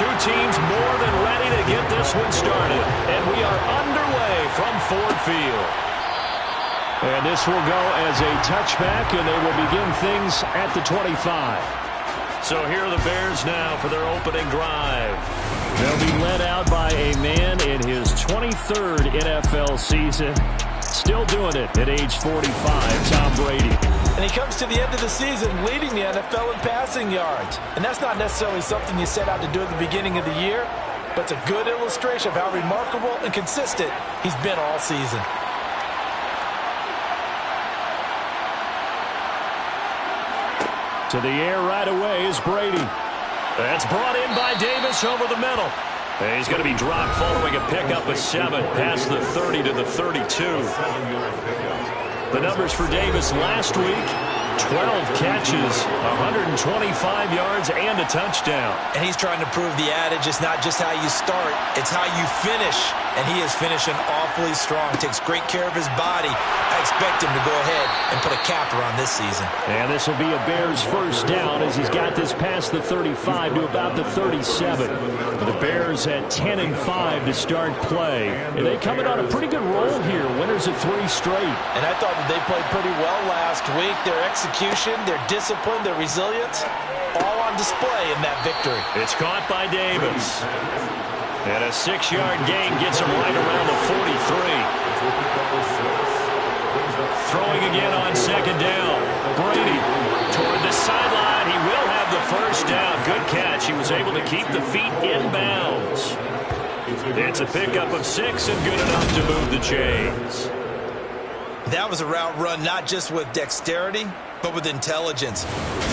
two teams more than ready to get this one started. And we are underway from Ford Field. And this will go as a touchback, and they will begin things at the 25. So here are the Bears now for their opening drive. They'll be led out by a man in his 23rd NFL season. Still doing it at age 45, Tom Brady. And he comes to the end of the season leading the NFL in passing yards. And that's not necessarily something you set out to do at the beginning of the year, but it's a good illustration of how remarkable and consistent he's been all season. To the air right away is Brady. That's brought in by Davis over the middle. And he's going to be dropped following a pickup of 7 past the 30 to the 32. The numbers for Davis last week: 12 catches, 125 yards, and a touchdown. And he's trying to prove the adage, it's not just how you start, it's how you finish. And he is finishing awfully strong. Takes great care of his body. I expect him to go ahead and put a capper on this season. And this will be a Bears first down as he's got this past the 35 to about the 37. The Bears at 10-5 to start play. And they coming on a pretty good roll here. Winners of 3 straight. And I thought that they played pretty well last week. Their execution, their discipline, their resilience, all on display in that victory. It's caught by Davis. And a 6-yard gain gets him right around the 43. Throwing again on second down. Brady toward the sideline. He will have the first down. Good catch. He was able to keep the feet in bounds. It's a pickup of 6 and good enough to move the chains. That was a route run not just with dexterity, but with intelligence.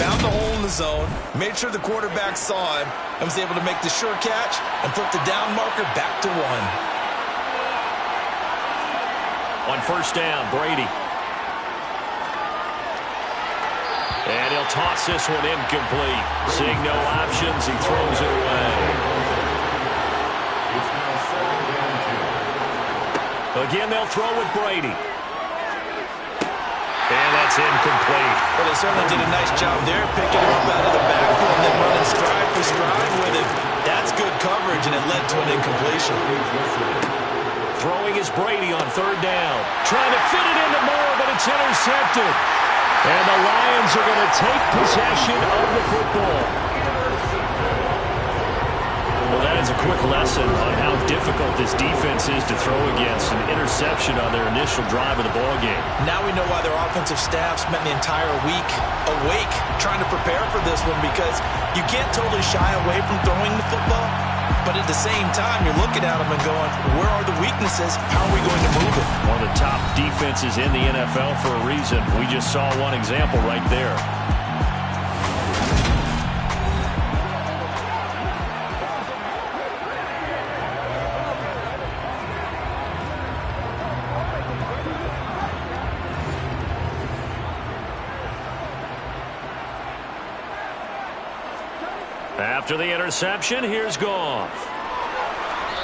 Found the hole in the zone, made sure the quarterback saw him, and was able to make the sure catch and flip the down marker back to 1. On first down, Brady. And he'll toss this one incomplete. Seeing no options, he throws it away. Again, they'll throw with Brady. And that's incomplete. Well, they certainly did a nice job there, picking him up out of the backfield and then running stride for stride with him. That's good coverage, and it led to an incompletion. Throwing is Brady on third down. Trying to fit it into Moore, but it's intercepted. And the Lions are going to take possession of the football. Well, that is a quick lesson on how difficult this defense is to throw against. An interception on their initial drive of the ballgame. Now we know why their offensive staff spent the entire week awake trying to prepare for this one, because you can't totally shy away from throwing the football, but at the same time, you're looking at them and going, where are the weaknesses? How are we going to move it? One of the top defenses in the NFL for a reason. We just saw one example right there. After the interception, here's Goff.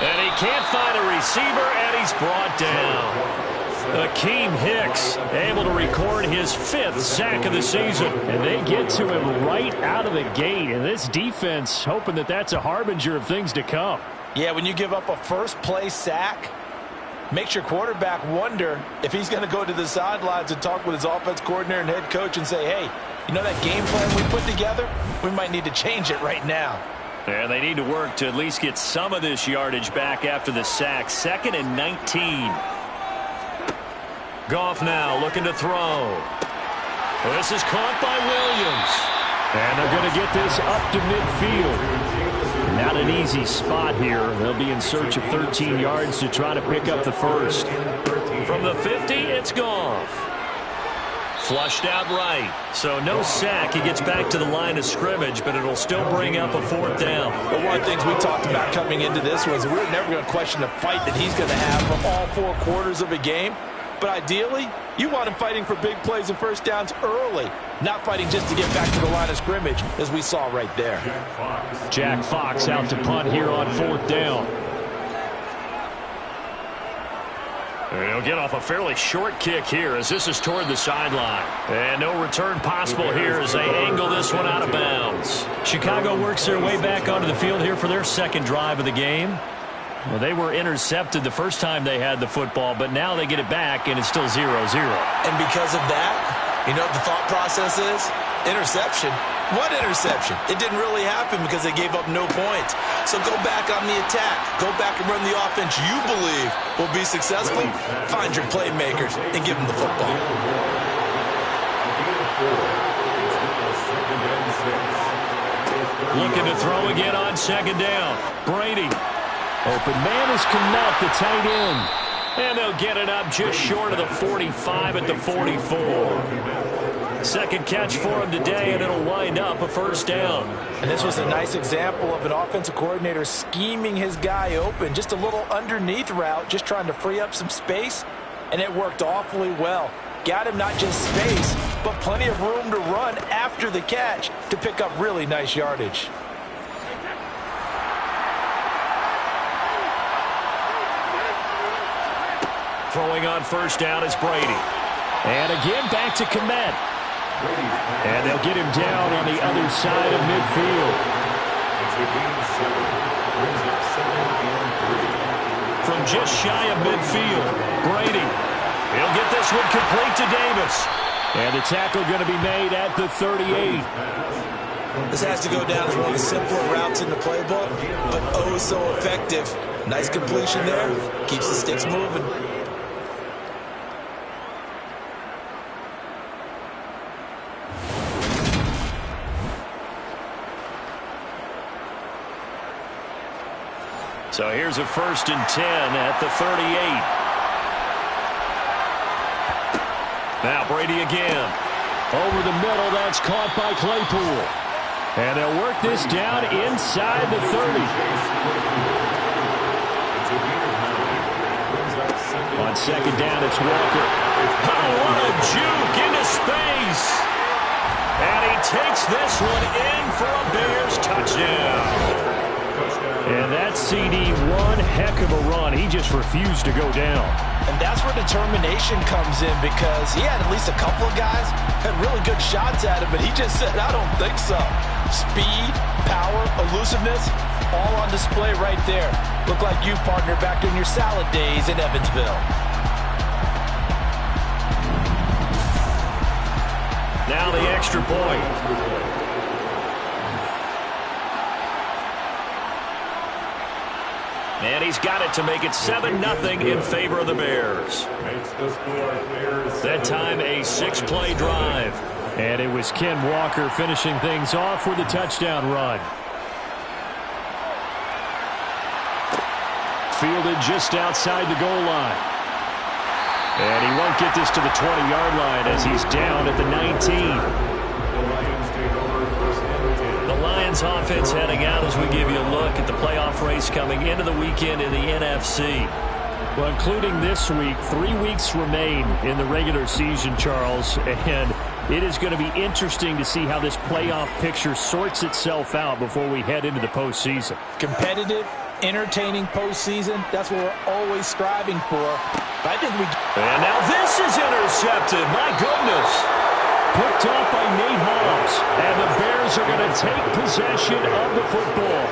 And he can't find a receiver, and he's brought down. Akeem Hicks able to record his 5th sack of the season. And they get to him right out of the gate. And this defense hoping that that's a harbinger of things to come. Yeah, when you give up a first-play sack, makes your quarterback wonder if he's going to go to the sidelines and talk with his offense coordinator and head coach and say, hey, you know that game plan we put together? We might need to change it right now. And they need to work to at least get some of this yardage back after the sack. 2nd and 19. Goff now looking to throw. This is caught by Williams. And they're going to get this up to midfield. Not an easy spot here. They'll be in search of 13 yards to try to pick up the first. From the 50, it's Goff. Flushed out right. So no sack. He gets back to the line of scrimmage, but it'll still bring up a 4th down. But one of the things we talked about coming into this was we're never going to question the fight that he's going to have for all 4 quarters of a game. But ideally, you want him fighting for big plays and first downs early, not fighting just to get back to the line of scrimmage, as we saw right there. Jack Fox out to punt here on 4th down. And he'll get off a fairly short kick here as this is toward the sideline. And no return possible here as they angle this one out of bounds. Chicago works their way back onto the field here for their second drive of the game. Well, they were intercepted the first time they had the football, but now they get it back, and it's still 0-0. And because of that, you know what the thought process is? Interception. What interception? It didn't really happen because they gave up no points. So go back on the attack. Go back and run the offense you believe will be successful. Find your playmakers and give them the football. Looking to throw again on second down. Brady. Open man is Kmet, the tight end. And they'll get it up just short of the 45 at the 44. Second catch for him today, and it'll wind up a first down. And this was a nice example of an offensive coordinator scheming his guy open. Just a little underneath route, just trying to free up some space, and it worked awfully well. Got him not just space, but plenty of room to run after the catch to pick up really nice yardage. Throwing on first down is Brady. And again back to Kmet. And they'll get him down on the other side of midfield. From just shy of midfield, Brady. He'll get this one complete to Davis. And the tackle going to be made at the 38. This has to go down as one of the simpler routes in the playbook, but oh so effective. Nice completion there. Keeps the sticks moving. So here's a 1st and 10 at the 38. Now Brady again. Over the middle, that's caught by Claypool. And they'll work this down inside the 30. On second down, it's Walker. Oh, what a juke into space. And he takes this one in for a Bears touchdown. And that CD, one heck of a run. He just refused to go down. And that's where determination comes in, because he had at least a couple of guys had really good shots at him, but he just said, I don't think so. Speed, power, elusiveness, all on display right there. Look like you, partner, back in your salad days in Evansville. Now the extra point. And he's got it to make it 7-0 in favor of the Bears. That time a 6-play drive. And it was Ken Walker finishing things off with a touchdown run. Fielded just outside the goal line. And he won't get this to the 20-yard line as he's down at the 19. Lions offense heading out as we give you a look at the playoff race coming into the weekend in the NFC. Well, including this week, 3 weeks remain in the regular season, Charles, and it is going to be interesting to see how this playoff picture sorts itself out before we head into the postseason. Competitive, entertaining postseason, that's what we're always striving for. I think we... And now this is intercepted. My goodness. Picked off by Nate Hobbs, and the Bears are going to take possession of the football.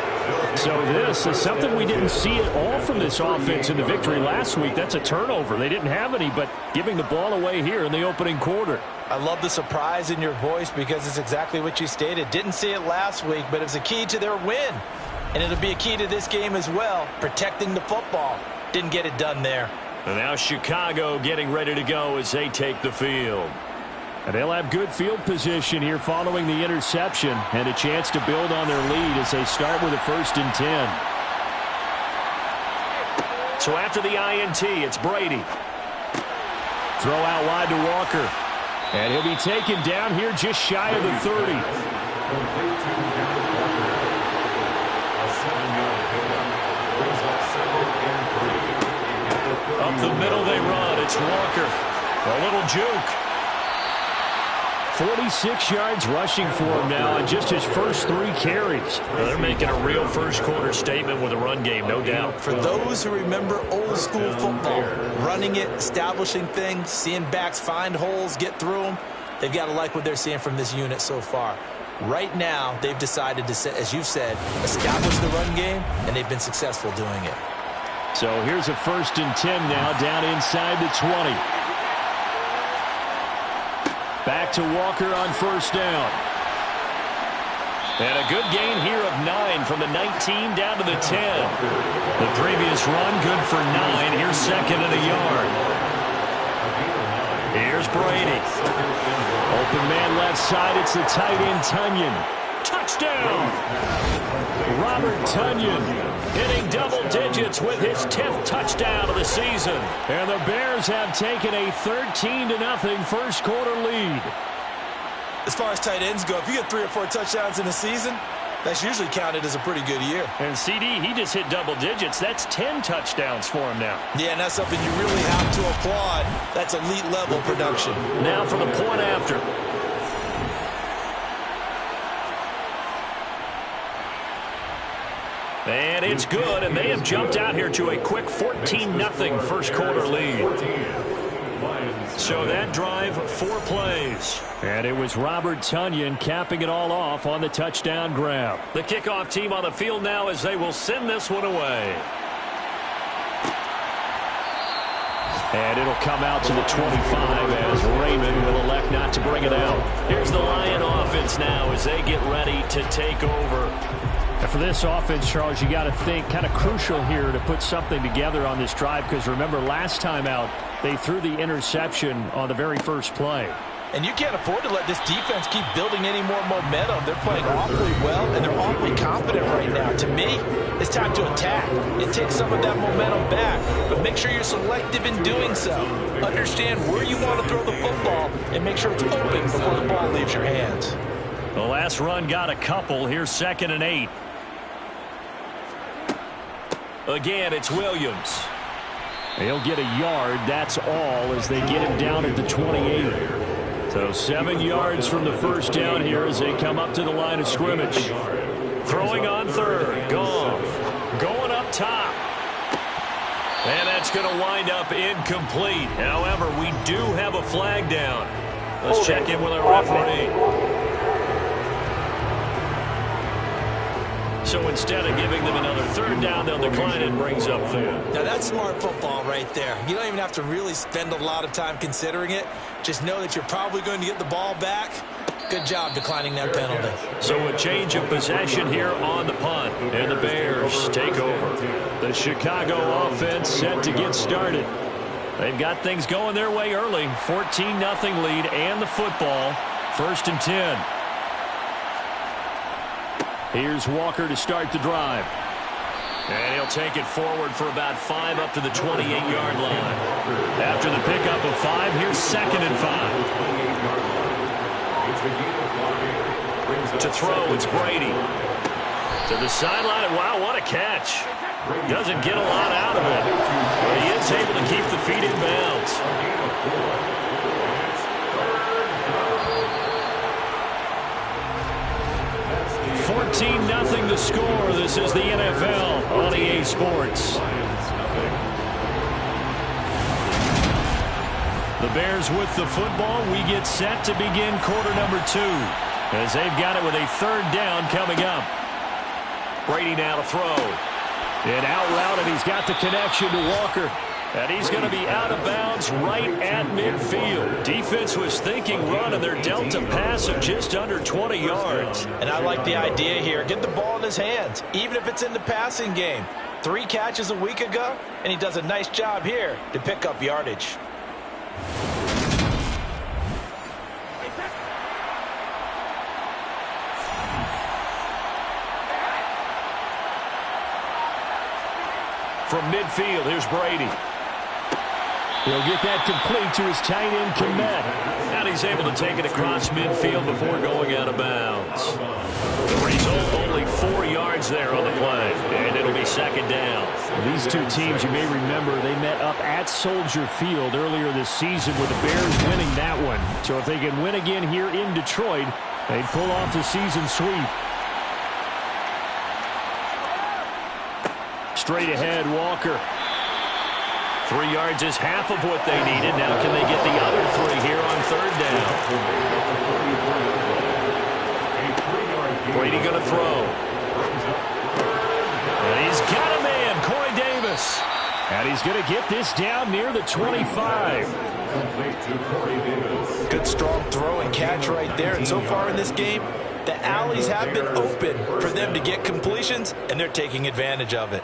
So this is something we didn't see at all from this offense in the victory last week. That's a turnover. They didn't have any, but giving the ball away here in the opening quarter. I love the surprise in your voice because it's exactly what you stated. Didn't see it last week, but it's a key to their win. And it'll be a key to this game as well, protecting the football. Didn't get it done there. And now Chicago getting ready to go as they take the field. And they'll have good field position here following the interception and a chance to build on their lead as they start with a 1st and 10. So after the INT, it's Brady. Throw out wide to Walker. And he'll be taken down here just shy of the 30. Up the middle they run. It's Walker. A little juke. 46 yards rushing for him now in just his first 3 carries. Well, they're making a real first-quarter statement with a run game, no doubt. For those who remember old-school football, running it, establishing things, seeing backs find holes, get through them, they've got to like what they're seeing from this unit so far. Right now, they've decided to, as you've said, establish the run game, and they've been successful doing it. So here's a 1st and 10 now, down inside the 20. Back to Walker on 1st down. And a good gain here of 9 from the 19 down to the 10. The previous run good for 9. Here's 2nd and a yard. Here's Brady. Open man left side. It's the tight end, Tonyan. Touchdown! Robert Tonyan hitting double digits with his 10th touchdown of the season. And the Bears have taken a 13-0 first-quarter lead. As far as tight ends go, if you get 3 or 4 touchdowns in a season, that's usually counted as a pretty good year. And CD, he just hit double digits. That's 10 touchdowns for him now. Yeah, and that's something you really have to applaud. That's elite-level production. Now for the point after. And it's good, and they have jumped out here to a quick 14-0 first-quarter lead. So that drive, 4 plays. And it was Robert Tonyan capping it all off on the touchdown grab. The kickoff team on the field now as they will send this one away. And it'll come out to the 25 as Raymond will elect not to bring it out. Here's the Lion offense now as they get ready to take over. And for this offense, Charles, you got to think kind of crucial here to put something together on this drive, because remember last time out they threw the interception on the very first play. And you can't afford to let this defense keep building any more momentum. They're playing awfully well, and they're awfully confident right now. To me, it's time to attack. It takes some of that momentum back, but make sure you're selective in doing so. Understand where you want to throw the football, and make sure it's open before the ball leaves your hands. The last run got a couple. Here's 2nd and 8. Again, it's Williams. He'll get a yard, that's all, as they get him down at the 28. So 7 yards from the first down here as they come up to the line of scrimmage. Throwing on 3rd. Goff going up top. And that's going to wind up incomplete. However, we do have a flag down. Let's check in with our referee. So instead of giving them another 3rd down, they'll decline it, brings up 4th. Now that's smart football right there. You don't even have to really spend a lot of time considering it. Just know that you're probably going to get the ball back. Good job declining that penalty. So a change of possession here on the punt. And the Bears take over. The Chicago offense set to get started. They've got things going their way early. 14-0 lead and the football. 1st and 10. Here's Walker to start the drive. And he'll take it forward for about 5 up to the 28-yard line. After the pickup of 5, here's 2nd and 5. To throw, it's Brady. To the sideline, and wow, what a catch. Doesn't get a lot out of it, but he is able to keep the feet in bounds. 14-0 the score. This is the NFL on EA Sports. The Bears with the football. We get set to begin quarter number 2 as they've got it with a 3rd down coming up. Brady now to throw. And out route, and he's got the connection to Walker. And he's going to be out of bounds right at midfield. Defense was thinking run, and they're dealt a pass of just under 20 yards. And I like the idea here. Get the ball in his hands, even if it's in the passing game. 3 catches a week ago, and he does a nice job here to pick up yardage. From midfield, here's Brady. He'll get that complete to his tight end, Kmet. And he's was able to take it across midfield before going out of bounds. The result, only 4 yards there on the play, and it'll be second down. These two teams, you may remember, they met up at Soldier Field earlier this season with the Bears winning that one. So if they can win again here in Detroit, they'd pull off the season sweep. Straight ahead, Walker. 3 yards is half of what they needed. Now can they get the other 3 here on third down? Brady going to throw. And he's got a man, Corey Davis. And he's going to get this down near the 25. Good strong throw and catch right there. And so far in this game, the alleys have been open for them to get completions, and they're taking advantage of it.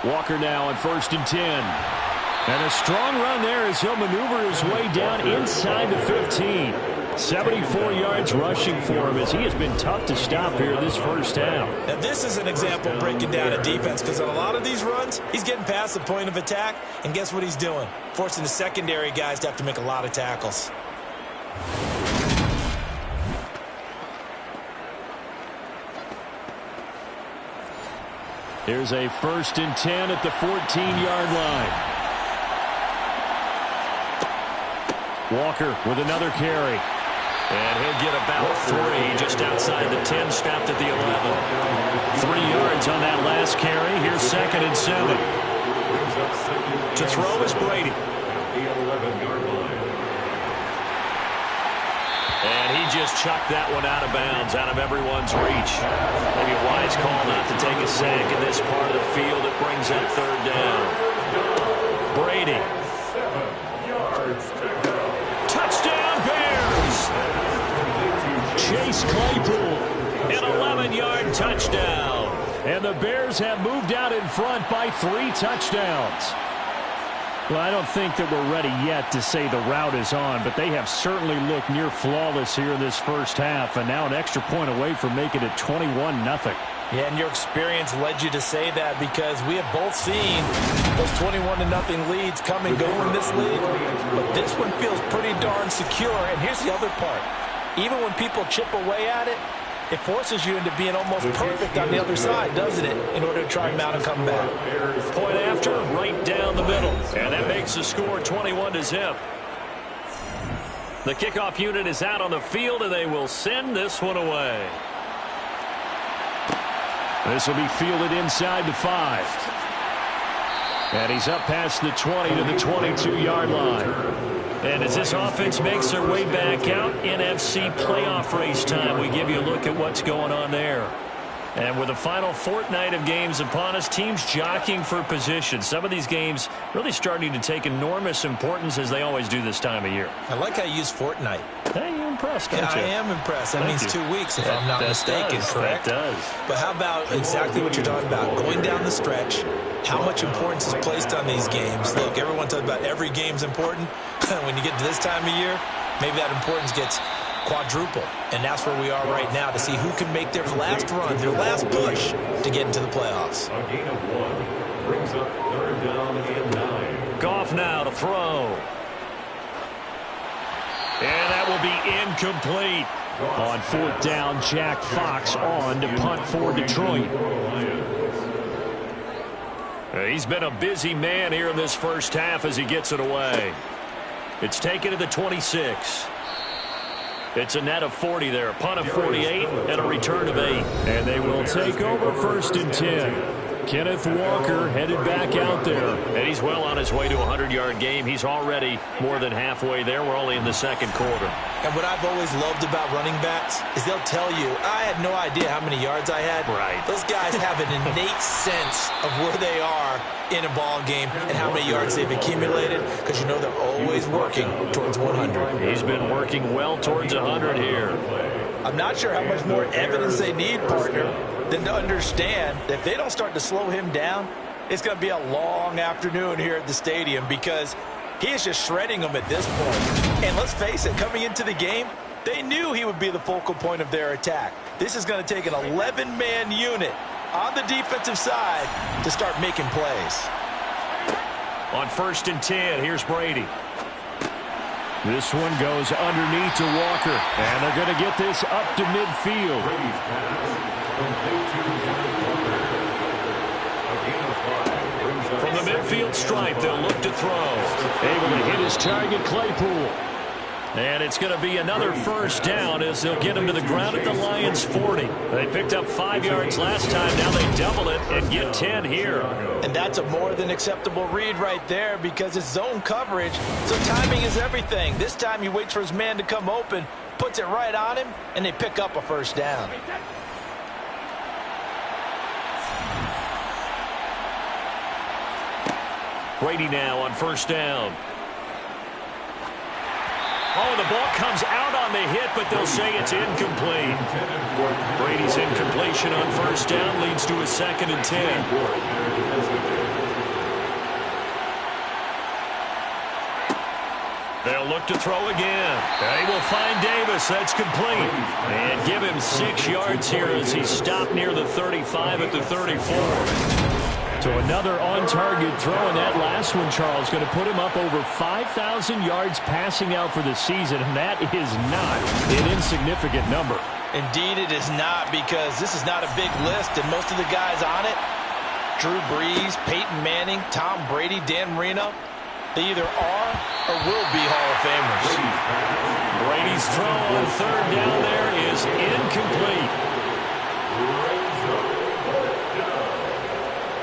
Walker now on 1st and 10. And a strong run there as he'll maneuver his way down inside the 15. 74 yards rushing for him as he has been tough to stop here this first half. Now this is an example of breaking down a defense, because on a lot of these runs, he's getting past the point of attack, and guess what he's doing? Forcing the secondary guys to have to make a lot of tackles. Here's a 1st and 10 at the 14-yard line. Walker with another carry. And he'll get about 3 just outside the 10, stopped at the 11. 3 yards on that last carry. Here's 2nd and 7. To throw is Brady. And he just chucked that one out of bounds, out of everyone's reach. Maybe a wise call not to take a sack in this part of the field. It brings that third down. Brady. Touchdown, Bears! Chase Claypool. An 11-yard touchdown. And the Bears have moved out in front by 3 touchdowns. Well, I don't think that we're ready yet to say the route is on, but they have certainly looked near flawless here in this first half, and now an extra point away from making it 21-0. Yeah, and your experience led you to say that, because we have both seen those 21-0 leads come and go in this league, but this one feels pretty darn secure. And here's the other part. Even when people chip away at it, it forces you into being almost perfect on the other side, doesn't it, in order to try and mount and come back. Point after, right down the middle. And that makes the score 21-0. The kickoff unit is out on the field, and they will send this one away. This will be fielded inside the 5. And he's up past the 20 to the 22-yard line. And as this offense makes their way back out, NFC playoff race time, we give you a look at what's going on there. And with the final fortnight of games upon us, teams jockeying for position. Some of these games really starting to take enormous importance, as they always do this time of year. I like how you use fortnight. Hey, you're impressed, don't you? I am impressed. That means 2 weeks, if I'm not mistaken, correct? That does. But how about exactly what you're talking about? Going down the stretch, how much importance is placed on these games. Look, everyone talks about every game's important. When you get to this time of year, maybe that importance gets quadruple. And that's where we are right now, to see who can make their last run, their last push to get into the playoffs. A gain of 1 brings up 3rd down and 9. Goff now to throw. And that will be incomplete. On 4th down, Jack Fox on to punt for Detroit. He's been a busy man here in this first half as he gets it away. It's taken to the 26. It's a net of 40 there. Punt of 48 and a return of 8. And they will take over 1st and 10. Kenneth Walker headed back out there. And he's well on his way to a 100-yard game. He's already more than halfway there. We're only in the 2nd quarter. And what I've always loved about running backs is they'll tell you, I had no idea how many yards I had. Right. Those guys have an innate sense of where they are in a ball game and how many yards they've accumulated, because you know they're always working towards 100. He's been working well towards 100 here. I'm not sure how much more evidence they need, partner, than to understand that if they don't start to slow him down, it's going to be a long afternoon here at the stadium because he is just shredding them at this point. And let's face it, coming into the game, they knew he would be the focal point of their attack. This is going to take an 11-man unit on the defensive side to start making plays. On 1st and 10, here's Brady. This one goes underneath to Walker, and they're going to get this up to midfield. From the midfield stripe, they'll look to throw. Able to hit his target, Claypool. And it's going to be another first down as they'll get him to the ground at the Lions' 40. They picked up 5 yards last time. Now they double it and get 10 here. And that's a more than acceptable read right there because it's zone coverage, so timing is everything. This time he waits for his man to come open, puts it right on him, and they pick up a first down. Brady now on 1st down. Oh, the ball comes out on the hit, but they'll say it's incomplete. Brady's incompletion on 1st down leads to a 2nd and 10. They'll look to throw again. They will find Davis. That's complete. And give him 6 yards here as he's stopped near the 35 at the 34. So another on-target throw, and that last one, Charles, going to put him up over 5,000 yards passing out for the season, and that is not an insignificant number. Indeed it is not, because this is not a big list, and most of the guys on it, Drew Brees, Peyton Manning, Tom Brady, Dan Marino, they either are or will be Hall of Famers. Brady's throw on 3rd down there is incomplete.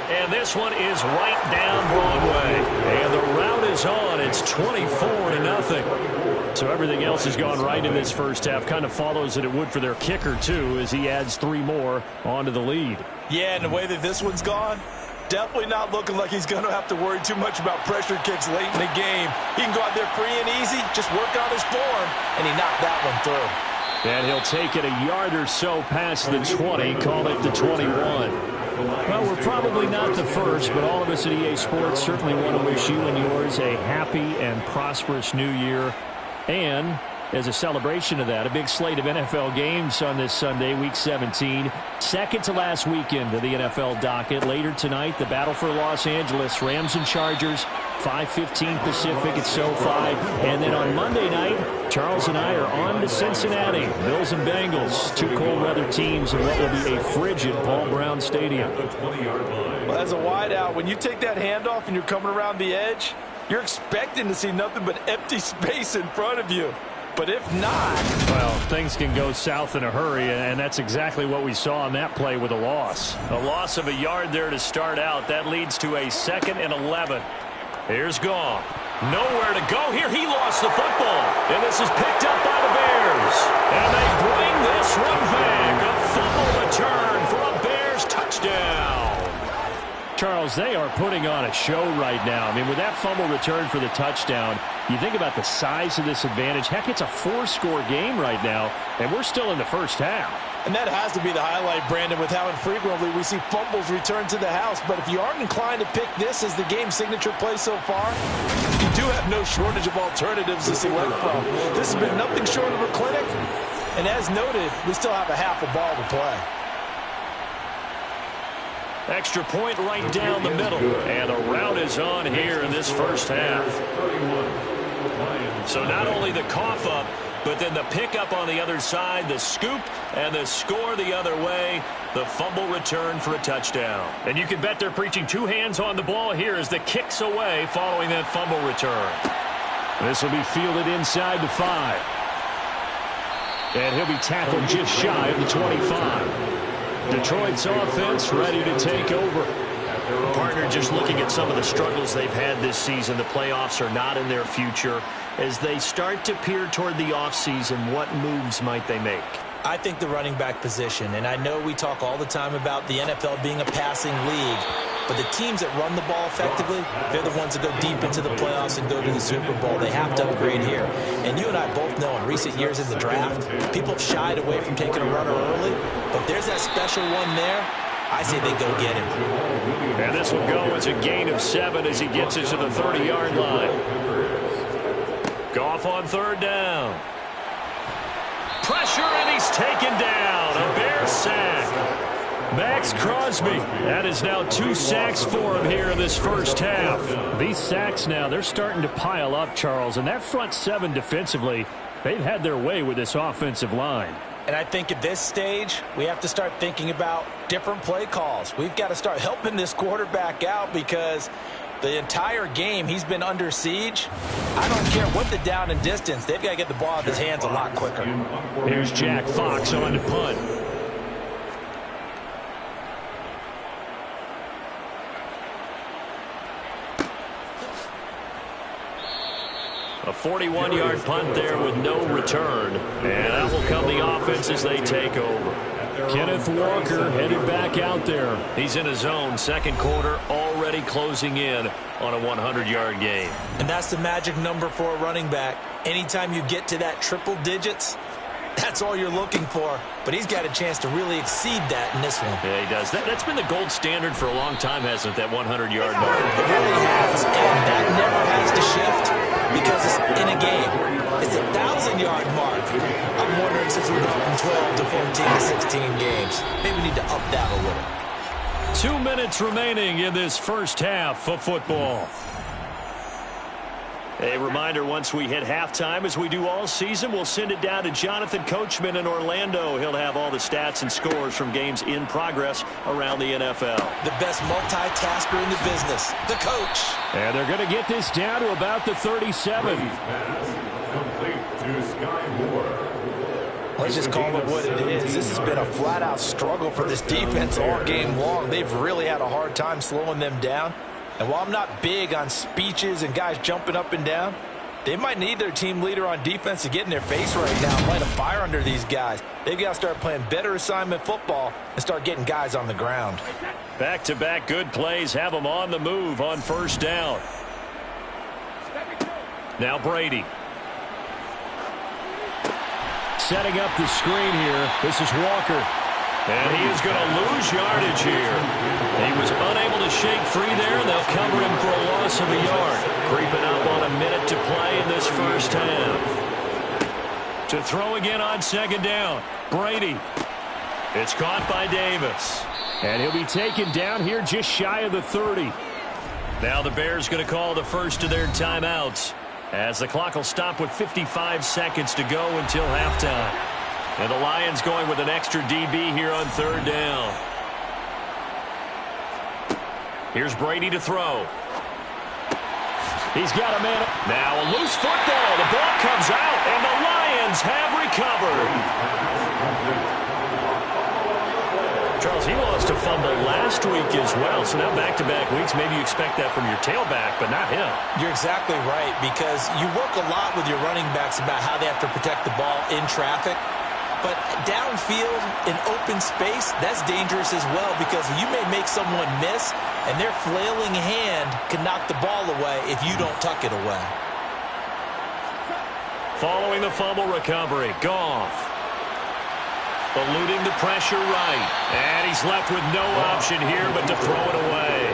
And this one is right down Broadway. And the route is on. It's 24-0. So everything else has gone right in this first half. Kind of follows that it would for their kicker, too, as he adds 3 more onto the lead. Yeah, and the way that this one's gone, definitely not looking like he's going to have to worry too much about pressure kicks late in the game. He can go out there free and easy, just work on his form, and he knocked that one through. And he'll take it a yard or so past the 20, call it the 21. Well, we're probably not the first, but all of us at EA Sports certainly want to wish you and yours a happy and prosperous new year. And as a celebration of that, a big slate of NFL games on this Sunday, Week 17. Second to last weekend of the NFL docket. Later tonight, the battle for Los Angeles, Rams and Chargers, 5:15 Pacific at SoFi. And then on Monday night, Charles and I are on to Cincinnati. Bills and Bengals, 2 cold weather teams in what will be a frigid Paul Brown Stadium. Well, as a wideout, when you take that handoff and you're coming around the edge, you're expecting to see nothing but empty space in front of you. But if not, well, things can go south in a hurry, and that's exactly what we saw on that play with a loss. A loss of a yard there to start out. That leads to a 2nd and 11. Here's Goff. Nowhere to go here. He lost the football. And this is picked up by the Bears. And they bring this one back. A fumble return for a Bears touchdown. Charles, they are putting on a show right now. I mean, with that fumble return for the touchdown, you think about the size of this advantage. Heck, it's a 4-score game right now, and we're still in the first half. And that has to be the highlight, Brandon, with how infrequently we see fumbles return to the house. But if you aren't inclined to pick this as the game's signature play so far, you do have no shortage of alternatives to select from. This has been nothing short of a clinic. And as noted, we still have a half a ball to play. Extra point right down the middle. And the route is on here in this first half. So not only the cough up, but then the pickup on the other side, the scoop, and the score the other way, the fumble return for a touchdown. And you can bet they're preaching 2 hands on the ball here as the kick's away following that fumble return. This will be fielded inside the 5. And he'll be tackled just shy of the 25. Detroit's offense ready to take over. Partner, just looking at some of the struggles they've had this season, the playoffs are not in their future. As they start to peer toward the offseason, what moves might they make? I think the running back position, and I know we talk all the time about the NFL being a passing league, but the teams that run the ball effectively, they're the ones that go deep into the playoffs and go to the Super Bowl. They have to upgrade here. And you and I both know in recent years in the draft, people have shied away from taking a runner early, but there's that special one there. I say they go get him. And this will go as a gain of 7 as he gets it to the 30-yard line. Goff on third down. Pressure, and he's taken down. A Bears sack. Max Crosby. That is now 2 sacks for him here in this first half. These sacks now, they're starting to pile up, Charles. And that front 7 defensively, they've had their way with this offensive line. And I think at this stage, we have to start thinking about different play calls. We've got to start helping this quarterback out because the entire game he's been under siege. I don't care what the down and distance. They've got to get the ball out of his hands a lot quicker. Here's Jack Fox on the punt. A 41-yard punt there with no return. And that will come the offense as they take over. Kenneth Walker headed back out there. He's in his zone, second quarter, already closing in on a 100-yard game. And that's the magic number for a running back. Anytime you get to that triple digits, that's all you're looking for. But he's got a chance to really exceed that in this one. Yeah, he does. That's been the gold standard for a long time, hasn't it, that 100-yard mark? It really has, and that never has to shift because it's in a game. It's a 1,000-yard mark. I'm wondering since we're going from 12 to 14 to 16 games, maybe we need to up that a little. 2 minutes remaining in this first half of football. A reminder, once we hit halftime, as we do all season, we'll send it down to Jonathan Coachman in Orlando. He'll have all the stats and scores from games in progress around the NFL. The best multitasker in the business, the coach. And they're going to get this down to about the 37. Complete to Sky Moore. Let's just call it what it is. This has been a flat-out struggle for this defense all game long. They've really had a hard time slowing them down. And while I'm not big on speeches and guys jumping up and down, they might need their team leader on defense to get in their face right now and light a fire under these guys. They've got to start playing better assignment football and start getting guys on the ground. Back-to-back good plays have them on the move on first down. Now Brady. Setting up the screen here. This is Walker. And he is going to lose yardage here. He was unable to shake free there. They'll cover him for a loss of a yard. Creeping up on a minute to play in this first half. To throw again on second down. Brady. It's caught by Davis. And he'll be taken down here just shy of the 30. Now the Bears going to call the first of their timeouts, as the clock will stop with 55 seconds to go until halftime. And the Lions going with an extra DB here on third down. Here's Brady to throw. He's got a man. Now a loose football. The ball comes out, and the Lions have recovered. Charles, he lost a fumble last week as well, so now back-to-back weeks. Maybe you expect that from your tailback, but not him. You're exactly right, because you work a lot with your running backs about how they have to protect the ball in traffic. But downfield in open space, that's dangerous as well, because you may make someone miss, and their flailing hand can knock the ball away if you don't tuck it away. Following the fumble recovery, Goff. Eluding the pressure right. And he's left with no option here but to throw it away.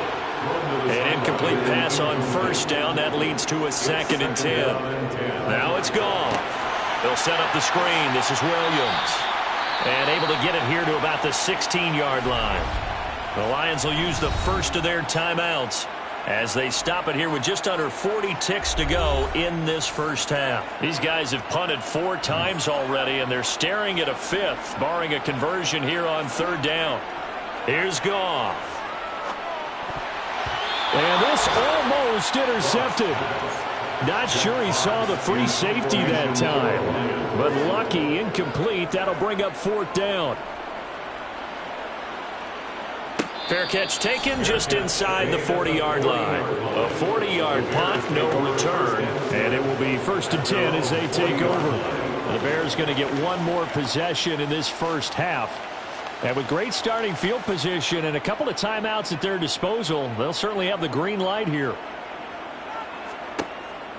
An incomplete pass on first down. That leads to a 2nd and 10. Now it's Goff. They'll set up the screen. This is Williams. And able to get it here to about the 16-yard line. The Lions will use the first of their timeouts as they stop it here with just under 40 ticks to go in this first half. These guys have punted 4 times already, and they're staring at a 5th, barring a conversion here on third down. Here's Goff. And this almost intercepted. Not sure he saw the free safety that time, but lucky, incomplete. That'll bring up 4th down. Fair catch taken just inside the 40-yard line. A 40-yard punt, no return, and it will be 1st and 10 as they take over. The Bears going to get one more possession in this first half. And with great starting field position and a couple of timeouts at their disposal, they'll certainly have the green light here.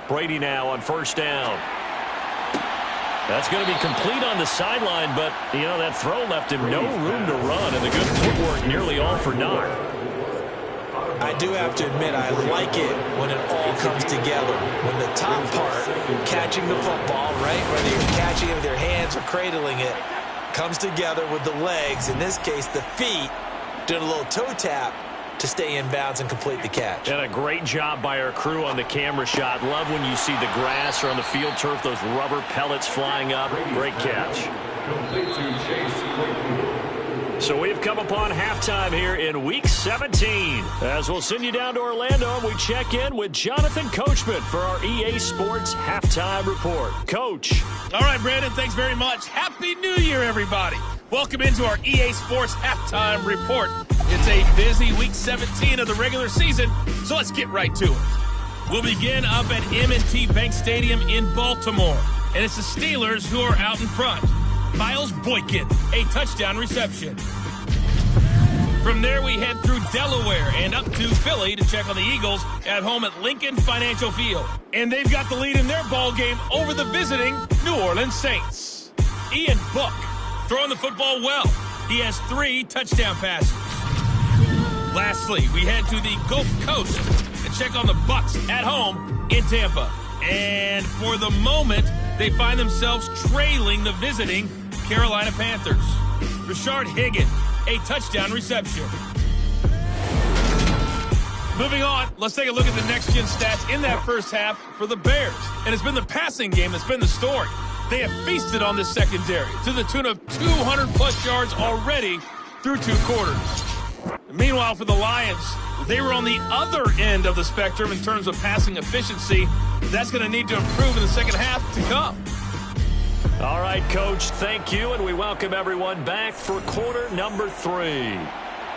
Brady now on first down. That's going to be complete on the sideline, but, you know, that throw left him no room to run, and the good footwork nearly all for naught. I do have to admit, I like it when it all comes together. When the top part, catching the football, right, whether you're catching it with your hands or cradling it, comes together with the legs, in this case the feet, doing a little toe tap to stay in bounds and complete the catch. And a great job by our crew on the camera shot. Love when you see the grass or on the field turf, those rubber pellets flying up. Great catch. Complete to Chase Claypool. So we've come upon halftime here in Week 17. As we'll send you down to Orlando, we check in with Jonathan Coachman for our EA Sports Halftime Report. Coach. All right, Brandon, thanks very much. Happy New Year, everybody. Welcome into our EA Sports Halftime Report. It's a busy Week 17 of the regular season, so let's get right to it. We'll begin up at M&T Bank Stadium in Baltimore, and it's the Steelers who are out in front. Miles Boykin, a touchdown reception. From there, we head through Delaware and up to Philly to check on the Eagles at home at Lincoln Financial Field. And they've got the lead in their ball game over the visiting New Orleans Saints. Ian Book throwing the football well. He has 3 touchdown passes. Lastly, we head to the Gulf Coast and check on the Bucs at home in Tampa. And for the moment, they find themselves trailing the visiting Carolina Panthers. Rashard Higgins, a touchdown reception. Moving on, let's take a look at the next-gen stats in that first half for the Bears. And it's been the passing game that's been the story. They have feasted on this secondary to the tune of 200-plus yards already through 2 quarters. Meanwhile, for the Lions, they were on the other end of the spectrum in terms of passing efficiency. That's going to need to improve in the second half to come. All right, Coach, thank you, and we welcome everyone back for quarter number 3.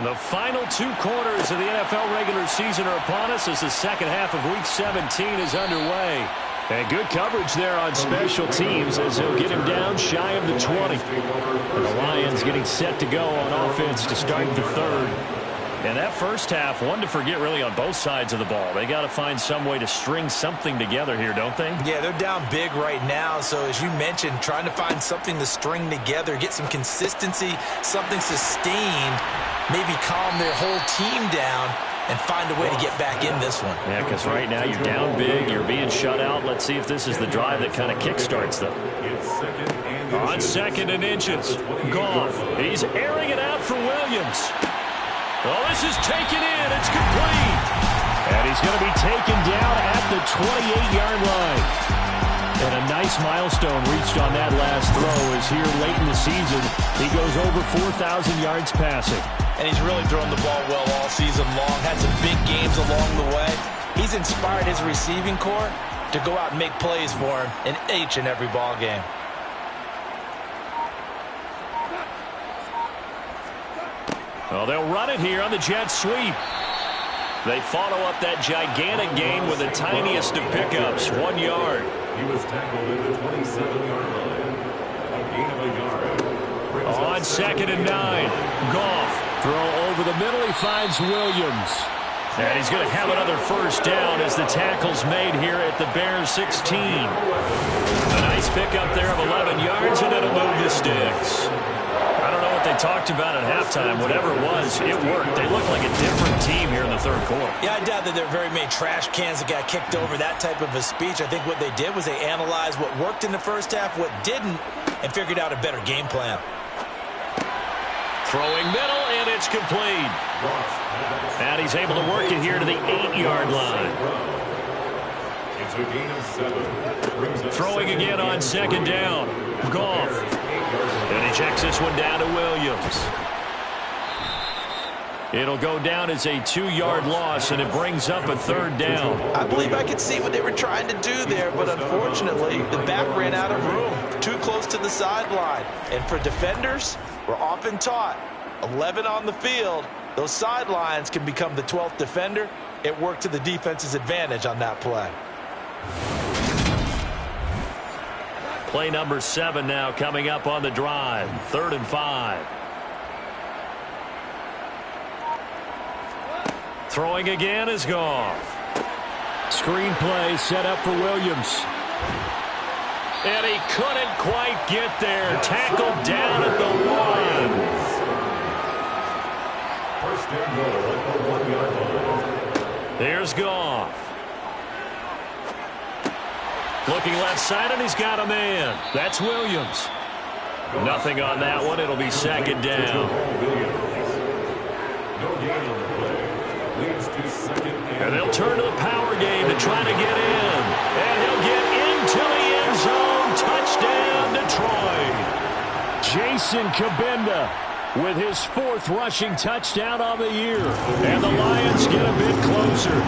The final 2 quarters of the NFL regular season are upon us as the second half of Week 17 is underway. And good coverage there on special teams as they'll get him down shy of the 20. And the Lions getting set to go on offense to start the third. And that first half, one to forget really on both sides of the ball. They got to find some way to string something together here, don't they? Yeah, they're down big right now. So as you mentioned, trying to find something to string together, get some consistency, something sustained, maybe calm their whole team down and find a way to get back in this one. Yeah, because right now you're down big, you're being shut out. Let's see if this is the drive that kind of kickstarts them. On 2nd and inches, Goff. He's airing it out for Williams. Oh, this is taken in. It's complete. And he's going to be taken down at the 28-yard line. And a nice milestone reached on that last throw as here late in the season, he goes over 4,000 yards passing. And he's really thrown the ball well all season long. Had some big games along the way. He's inspired his receiving corps to go out and make plays for him in each and every ball game. Well, they'll run it here on the jet sweep. They follow up that gigantic gain with the tiniest of pickups, 1 yard. He was tackled at the 27-yard line. A gain of a yard. On 2nd and 9, Goff. Throw over the middle. He finds Williams. And he's going to have another first down as the tackle's made here at the Bears 16. A nice pickup there of 11 yards, and it'll move the sticks. I don't know what they talked about at halftime. Whatever it was, it worked. They looked like a different team here in the third quarter. Yeah, I doubt that there are very many trash cans that got kicked over, that type of a speech. I think what they did was they analyzed what worked in the first half, what didn't, and figured out a better game plan. Throwing middle, and it's complete. And he's able to work it here to the 8-yard line. It's a gain of 7. Throwing again on 2nd down. Goff. And he checks this one down to Williams. It'll go down as a 2-yard loss, and it brings up a 3rd down. I believe I could see what they were trying to do there, but unfortunately, the back ran out of room. Too close to the sideline. And for defenders, we're often taught, 11 on the field, those sidelines can become the 12th defender. It worked to the defense's advantage on that play. Play number 7 now coming up on the drive. 3rd and 5. Throwing again is Goff. Screen play set up for Williams. And he couldn't quite get there. Tackled down at the 1. First and goal at the 1-yard line. Here's Goff. Looking left side, and he's got a man. That's Williams. Nothing on that one. It'll be second down. No gain on the play. Leads to second And they'll turn to the power game to try to get in. And he'll get into the end zone. Touchdown, Detroit. Jason Kabinda with his 4th rushing touchdown of the year. And the Lions get a bit closer.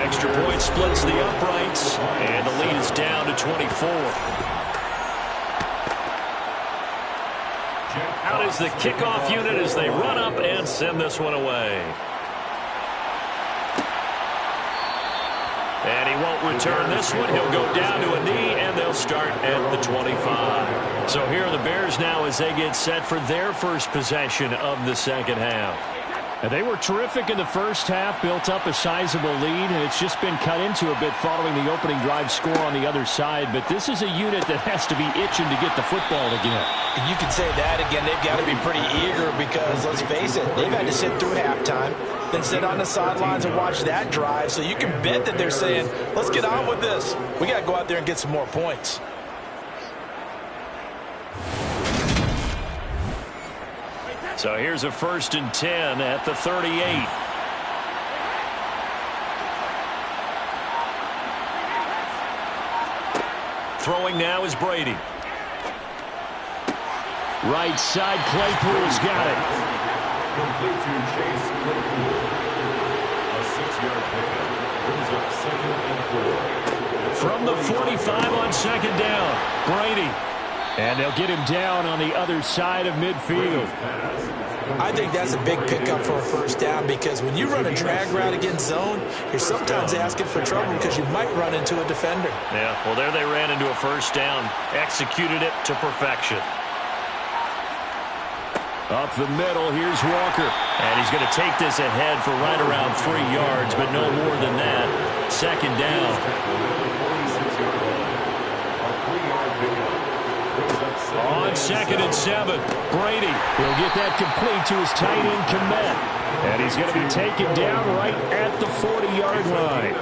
Extra point splits the uprights. And the lead is down to 24. Out is the kickoff unit as they run up and send this one away. And he won't return this one. He'll go down to a knee, and they'll start at the 25. So here are the Bears now as they get set for their first possession of the second half. And they were terrific in the first half, built up a sizable lead, and it's just been cut into a bit following the opening drive score on the other side. But this is a unit that has to be itching to get the football again. You can say that again. They've got to be pretty eager because, let's face it, they've had to sit through halftime, then sit on the sidelines and watch that drive. So you can bet that they're saying, let's get on with this. We got to go out there and get some more points. So here's a 1st and 10 at the 38. Throwing now is Brady. Right side, Claypool's got it. Complete to Chase Claypool. A 6-yard pickup. Brings up second and 4. From the 45 on second down, Brady. And they'll get him down on the other side of midfield. I think that's a big pickup for a first down because when you run a drag route against zone, you're sometimes asking for trouble because you might run into a defender. Yeah, well, there they ran into a first down. Executed it to perfection. Up the middle, here's Walker. And he's going to take this ahead for right around 3 yards, but no more than that. Second down. On 2nd and 7, Brady will get that complete to his tight end, Kmet. And he's going to be taken down right at the 40-yard line.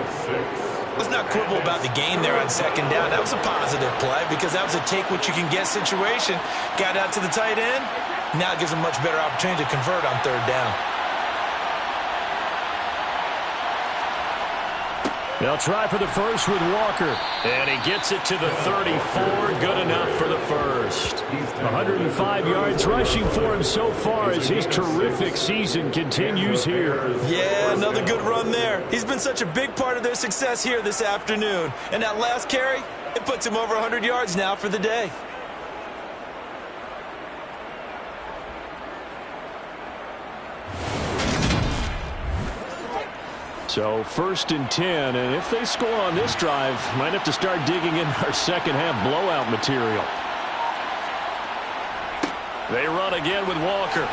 Let's not quibble about the gain there on second down. That was a positive play because that was a take-what-you-can-get situation. Got out to the tight end. Now it gives him a much better opportunity to convert on third down. They'll try for the first with Walker. And he gets it to the 34. Good enough for the first. 105 yards rushing for him so far as his terrific season continues here. Yeah, another good run there. He's been such a big part of their success here this afternoon. And that last carry, it puts him over 100 yards now for the day. So 1st and 10, and if they score on this drive, might have to start digging in our second half blowout material. They run again with Walker.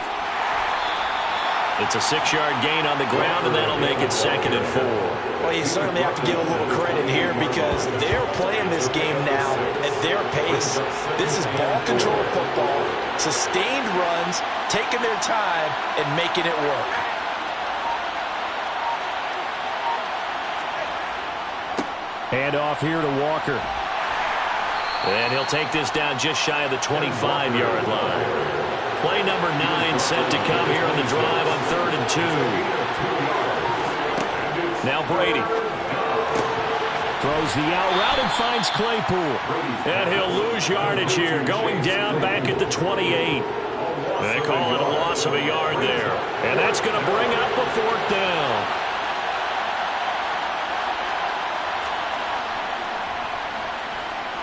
It's a 6-yard gain on the ground, and that'll make it 2nd and 4. Well, you certainly have to give a little credit here because they're playing this game now at their pace. This is ball control football, sustained runs, taking their time, and making it work. Hand off here to Walker. And he'll take this down just shy of the 25-yard line. Play number 9 set to come here on the drive on 3rd and 2. Now Brady. Throws the out route and finds Claypool. And he'll lose yardage here, going down back at the 28. They call it a loss of a yard there. And that's going to bring up a 4th down.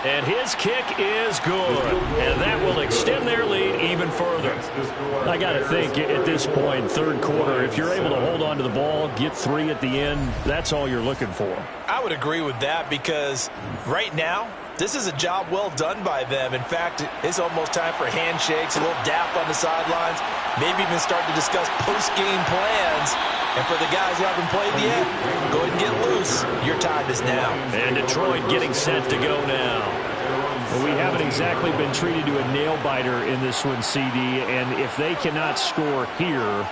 And his kick is good. And that will extend their lead even further. I got to think at this point, 3rd quarter, if you're able to hold on to the ball, get 3 at the end, that's all you're looking for. I would agree with that because right now, this is a job well done by them. In fact, it's almost time for handshakes, a little dap on the sidelines, maybe even start to discuss post-game plans. And for the guys who haven't played yet, go ahead and get loose. Your time is now. And Detroit getting set to go now. Well, we haven't exactly been treated to a nail-biter in this one, CD, and if they cannot score here,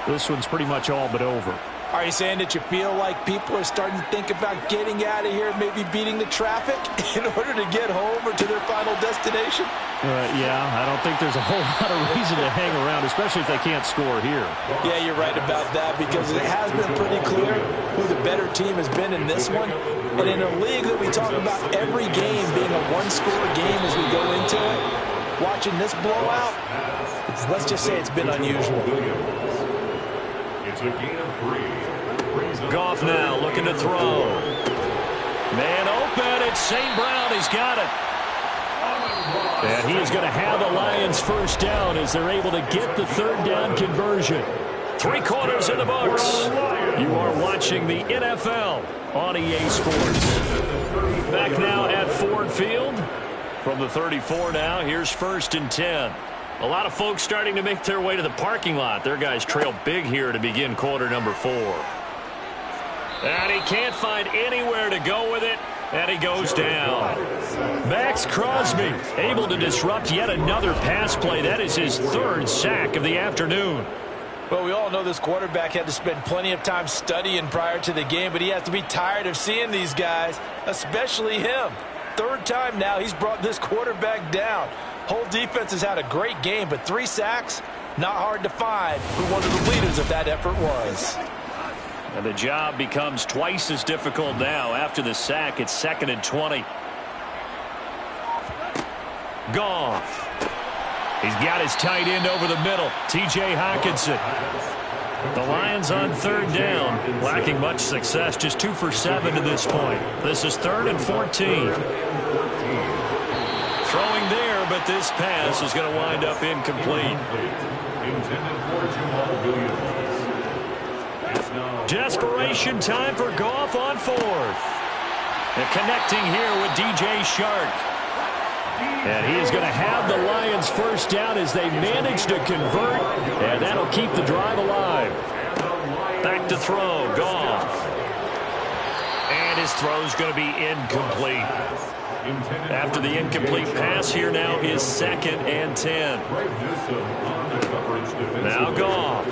this one's pretty much all but over. Are you saying that you feel like people are starting to think about getting out of here, maybe beating the traffic in order to get home or to their final destination? Yeah, I don't think there's a whole lot of reason to hang around, especially if they can't score here. Yeah, you're right about that, because it has been pretty clear who the better team has been in this one. And in a league that we talk about every game being a one-score game as we go into it, watching this blowout, let's just say it's been unusual. It's a gain of 3. Goff now looking to throw. Man open. It's St. Brown. He's got it. And he is going to have the Lions first down as they're able to get the third down conversion. 3 quarters in the books. You are watching the NFL on EA Sports. Back now at Ford Field. From the 34 now, here's 1st and 10. A lot of folks starting to make their way to the parking lot. Their guys trail big here to begin quarter number 4. And he can't find anywhere to go with it, and he goes down. Max Crosby able to disrupt yet another pass play. That is his 3rd sack of the afternoon. Well, we all know this quarterback had to spend plenty of time studying prior to the game, but he has to be tired of seeing these guys, especially him. 3rd time now he's brought this quarterback down. Whole defense has had a great game, but 3 sacks, not hard to find who one of the leaders of that effort was. And the job becomes twice as difficult now. After the sack, it's 2nd and 20. Goff. He's got his tight end over the middle, T.J. Hockenson. The Lions on 3rd down, lacking much success, just 2 for 7 to this point. This is 3rd and 14. Throwing there, but this pass is going to wind up incomplete. Desperation time for Goff on 4th. And connecting here with DJ Shark. And he is going to have the Lions first down as they manage to convert, and that'll keep the drive alive. Back to throw, Goff. And his throw's going to be incomplete. After the incomplete pass, here now is 2nd and 10. Now Goff.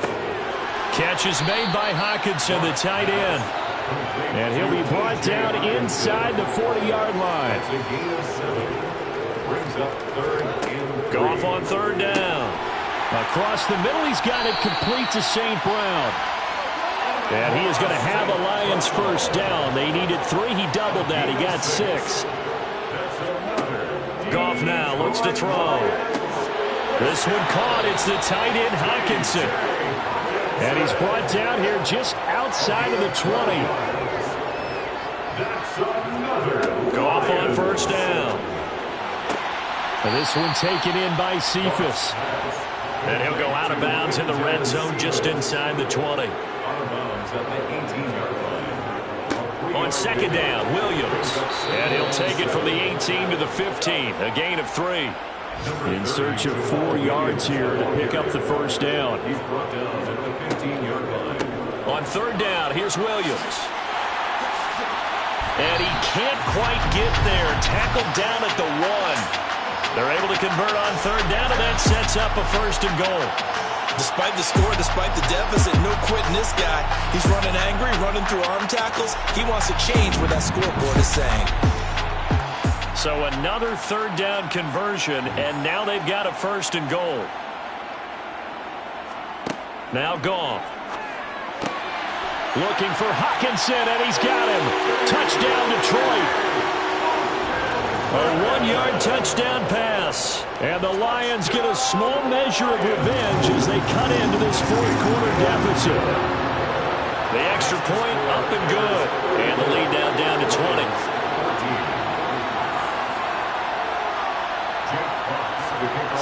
Catch is made by Hockenson, the tight end. And he'll be brought down inside the 40-yard line. Goff on 3rd down. Across the middle, he's got it complete to St. Brown. And he is going to have the Lions first down. They needed 3. He doubled that. He got 6. Goff now looks to throw. This one caught. It's the tight end, Hockenson. And he's brought down here just outside of the 20. Goff on 1st down. And this one taken in by Cephas. And he'll go out of bounds in the red zone just inside the 20. On 2nd down, Williams. And he'll take it from the 18 to the 15. A gain of 3. In search of 4 yards here to pick up the first down. On 3rd down, here's Williams. And he can't quite get there. Tackled down at the 1. They're able to convert on 3rd down, and that sets up a 1st and goal. Despite the score, despite the deficit, no quitting this guy. He's running angry, running through arm tackles. He wants to change what that scoreboard is saying. So another 3rd down conversion, and now they've got a 1st and goal. Now Goff. Looking for Hockenson, and he's got him. Touchdown, Detroit. A 1-yard touchdown pass. And the Lions get a small measure of revenge as they cut into this 4th quarter deficit. The extra point up and good. And the lead now down to 20.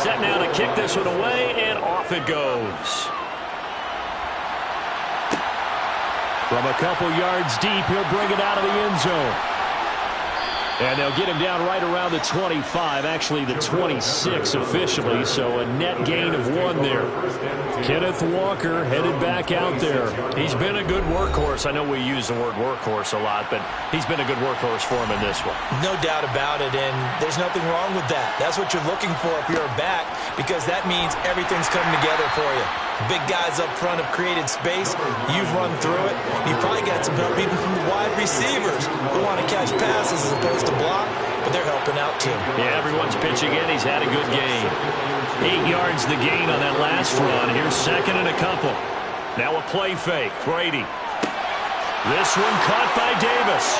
Set now to kick this one away, and off it goes. From a couple yards deep, he'll bring it out of the end zone. And they'll get him down right around the 25, actually the 26 officially, so a net gain of 1 there. Kenneth Walker headed back out there. He's been a good workhorse. I know we use the word workhorse a lot, but he's been a good workhorse for him in this one. No doubt about it, and there's nothing wrong with that. That's what you're looking for if you're a back, because that means everything's coming together for you. The big guys up front have created space. You've run through it. You've probably got some help even from the wide receivers who want to catch passes as opposed to block, but they're helping out too. Yeah, everyone's pitching in. He's had a good game. 8 yards the gain on that last run. Here's second and a couple. Now a play fake. Brady. This one caught by Davis.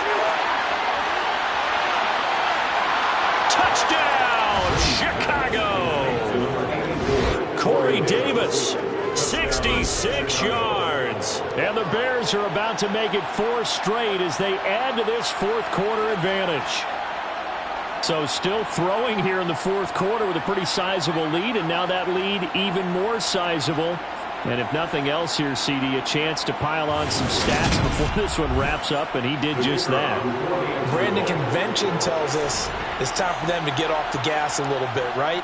Touchdown, Chicago! Corey Davis, 66 yards. And the Bears are about to make it 4 straight as they add to this fourth quarter advantage. So still throwing here in the fourth quarter with a pretty sizable lead, and now that lead even more sizable. And if nothing else here, CD, a chance to pile on some stats before this one wraps up, and he did just that. Brandon, convention tells us it's time for them to get off the gas a little bit, right?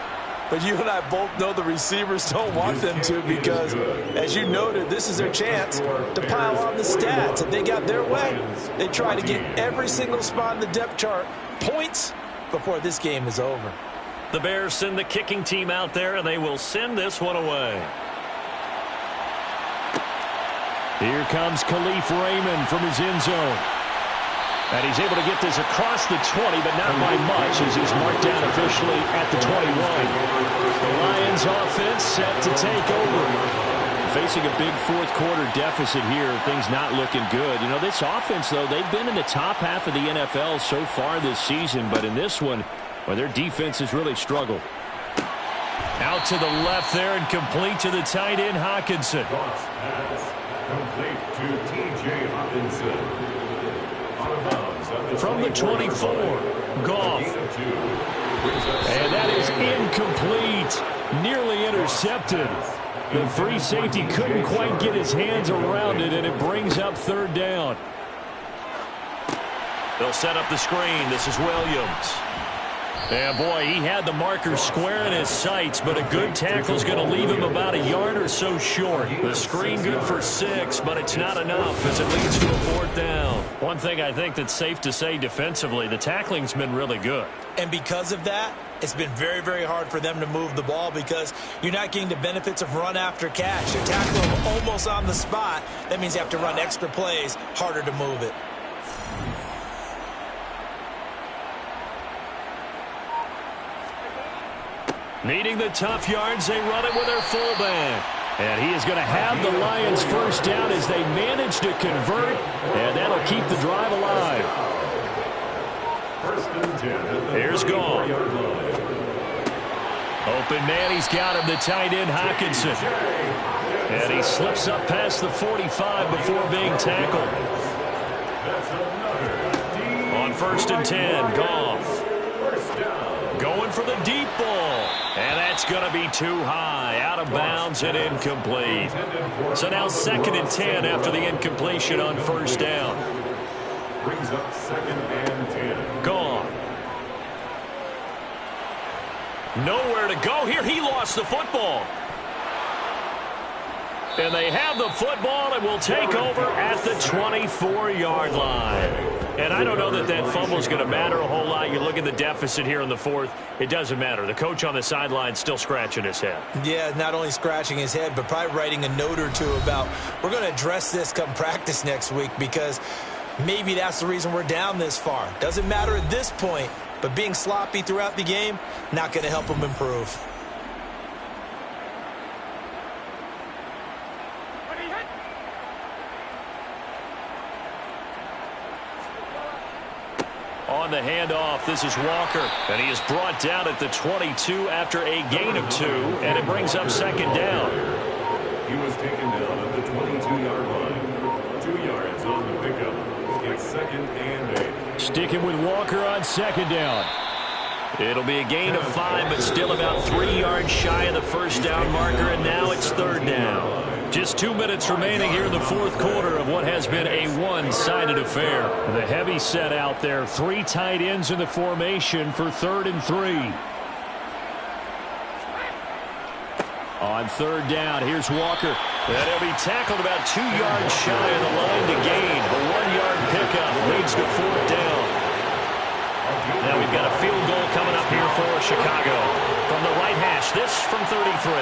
But you and I both know the receivers don't want them to because, as you noted, this is their chance to pile on the stats. If they got their way, they try to get every single spot in the depth chart points before this game is over. The Bears send the kicking team out there, and they will send this one away. Here comes Khalif Raymond from his end zone. And he's able to get this across the 20, but not by much as he's marked down officially at the 21. The Lions offense set to take over. Facing a big fourth quarter deficit here, things not looking good. You know, this offense, though, they've been in the top half of the NFL so far this season, but in this one, well, their defense has really struggled. Out to the left there and complete to the tight end, Hockenson. Complete to T.J. Hockenson. From the 24, Goff. And that is incomplete. Nearly intercepted. The free safety couldn't quite get his hands around it, and it brings up third down. They'll set up the screen. This is Williams. Yeah, boy, he had the marker square in his sights, but a good tackle is going to leave him about a yard or so short. The screen good for 6, but it's not enough as it leads to a fourth down. One thing I think that's safe to say defensively, the tackling's been really good. And because of that, it's been very, very hard for them to move the ball because you're not getting the benefits of run after catch. You're tackling them almost on the spot. That means you have to run extra plays, harder to move it. Needing the tough yards, they run it with their fullback. And he is going to have the Lions first down as they manage to convert, and that'll keep the drive alive. Here's Goff. Open man, he's got him, the tight end, Hockenson. And he slips up past the 45 before being tackled. On 1st and 10, Goff. Going for the deep ball. And that's going to be too high. Out of bounds and incomplete. So now 2nd and 10 after the incompletion on first down. Brings up 2nd and 10. Gone. Nowhere to go here. He lost the football. And they have the football and will take over at the 24-yard line. And I don't know that that fumble is going to matter a whole lot. You look at the deficit here in the fourth. It doesn't matter. The coach on the sideline still scratching his head. Yeah, not only scratching his head, but probably writing a note or two about we're going to address this come practice next week because maybe that's the reason we're down this far. Doesn't matter at this point, but being sloppy throughout the game, not going to help him improve. On the handoff, this is Walker, and he is brought down at the 22 after a gain of 2, and it brings up 2nd down. He was taken down at the 22-yard line. 2 yards on the pickup. It's 2nd and 8. Sticking with Walker on 2nd down. It'll be a gain of 5, but still about 3 yards shy of the first down marker, and now it's third down. Just 2 minutes remaining here in the fourth quarter of what has been a one-sided affair. The heavy set out there. 3 tight ends in the formation for 3rd and 3. On third down, here's Walker. And he'll be tackled about 2 yards shy of the line to gain. The 1-yard pickup leads to fourth down. Now we've got a field goal coming up here for Chicago. From the right hash, this from 33.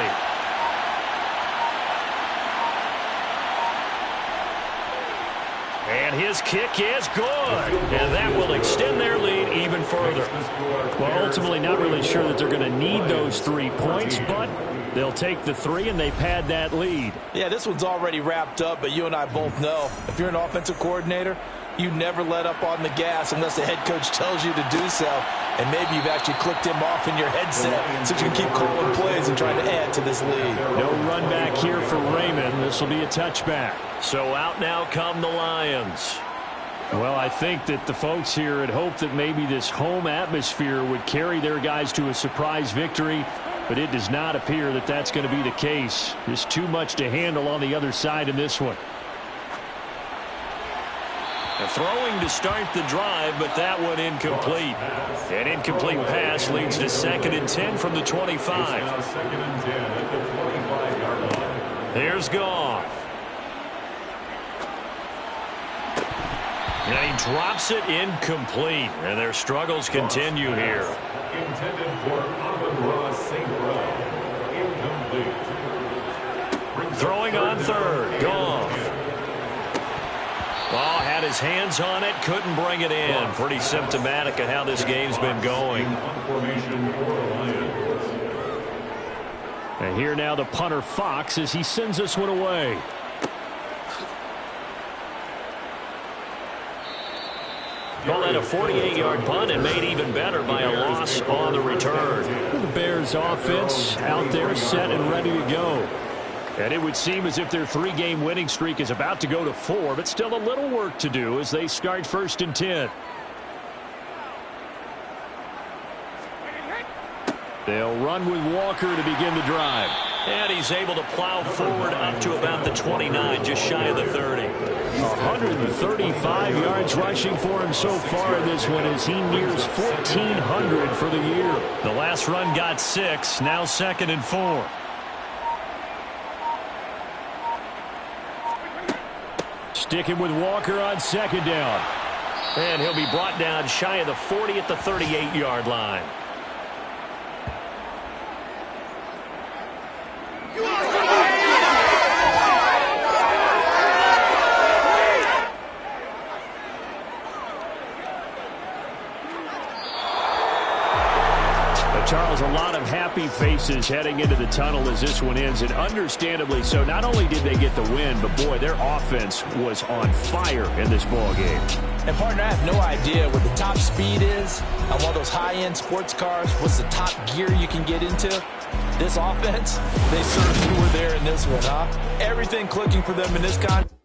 And his kick is good. And that will extend their lead even further. Well, ultimately not really sure that they're going to need those 3 points, but they'll take the 3 and they pad that lead. Yeah, this one's already wrapped up, but you and I both know if you're an offensive coordinator, you never let up on the gas unless the head coach tells you to do so. And maybe you've actually clicked him off in your headset so you can keep calling plays and trying to add to this lead. No run back here for Raymond. This will be a touchback. So out now come the Lions. Well, I think that the folks here had hoped that maybe this home atmosphere would carry their guys to a surprise victory, but it does not appear that that's going to be the case. There's too much to handle on the other side in this one. Throwing to start the drive, but that one incomplete. An incomplete pass leads to 2nd and 10 from the 25. Here's Goff. And he drops it incomplete. And their struggles continue here. Intended for Amon-Ra St. Brown. Incomplete. Throwing on third. Goff. Oh, had his hands on it, couldn't bring it in. Pretty symptomatic of how this game's been going. And here now the punter Fox as he sends this one away. Call that a 48-yard punt and made even better by a loss on the return. The Bears offense out there set and ready to go. And it would seem as if their 3-game winning streak is about to go to 4, but still a little work to do as they start 1st and 10. They'll run with Walker to begin the drive. And he's able to plow forward up to about the 29, just shy of the 30. 135 yards rushing for him so far in this one as he nears 1,400 for the year. The last run got 6, now 2nd and 4. Sticking with Walker on 2nd down. And he'll be brought down shy of the 40 at the 38-yard line. Charles, a lot of happy faces heading into the tunnel as this one ends, and understandably so. Not only did they get the win, but boy, their offense was on fire in this ball game. And partner, I have no idea what the top speed is on one of those high-end sports cars. What's the top gear you can get into? This offense, they certainly were there in this one, huh? Everything clicking for them in this contest.